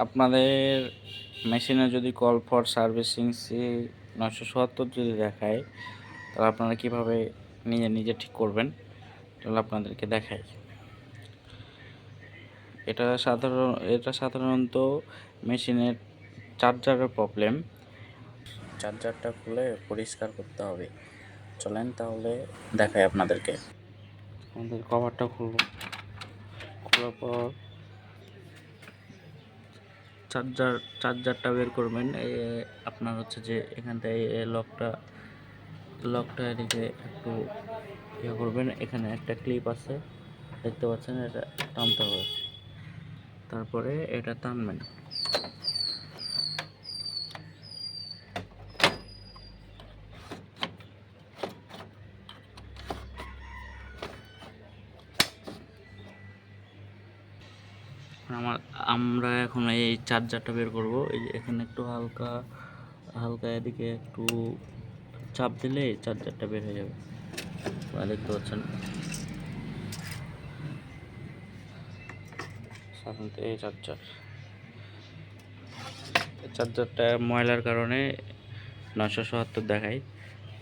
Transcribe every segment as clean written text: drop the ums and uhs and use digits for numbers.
আপনাদের মেশিনে যদি কল ফর সার্ভিসিং সি 977 যদি দেখায়, তাহলে আপনারা কীভাবে নিজে নিজে ঠিক করবেন তাহলে আপনাদেরকে দেখাই। এটা সাধারণত মেশিনের চার্জারের প্রবলেম। চার্জারটা খুলে পরিষ্কার করতে হবে। চলেন তাহলে দেখাই আপনাদেরকে। আমাদের কভারটা খুলব, খোলার পর চার্জারটা বের করবেন। আপনার হচ্ছে যে এখানটায় লকটা এদিকে একটু ইয়ে করবেন। এখানে একটা ক্লিপ আছে দেখতে পাচ্ছেন, এটা টানতে হবে। তারপরে এটা টানবেন। আমরা এখন এই চার্জারটা বের করব। এই যে এখানে একটু হালকা হালকা এদিকে একটু চাপ দিলে চার্জারটা বের হয়ে যাবে। দেখতে পাচ্ছেন সাধারণত এই চার্জারটা ময়লার কারণে 977 দেখায়।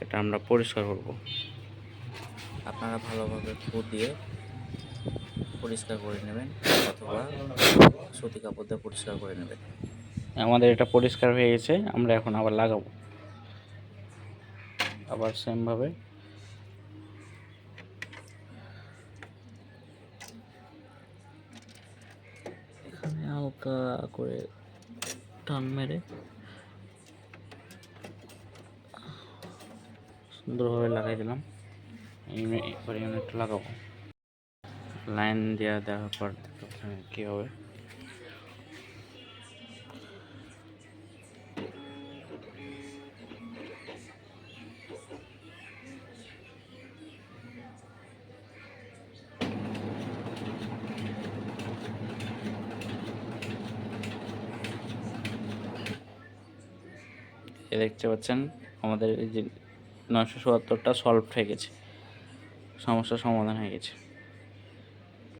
এটা আমরা পরিষ্কার করব। আপনারা ভালোভাবে ফু দিয়ে পরিষ্কার করে নেবেন অথবা সুতি কাপড় দিয়ে পরিষ্কার করে নেবেন। আমাদের এটা পরিষ্কার হয়ে গেছে, আমরা এখন আবার লাগাবো। আবার সেমভাবে এখানে হালকা করে টান মেরে সুন্দরভাবে লাগাই দিলাম। এবার ইউনিটটা লাগাবো। লাইন দেওয়ার পর কী হবে, দেখতে পাচ্ছেন আমাদের এই যে 977টা সলভ হয়ে গেছে, সমস্যার সমাধান হয়ে গেছে।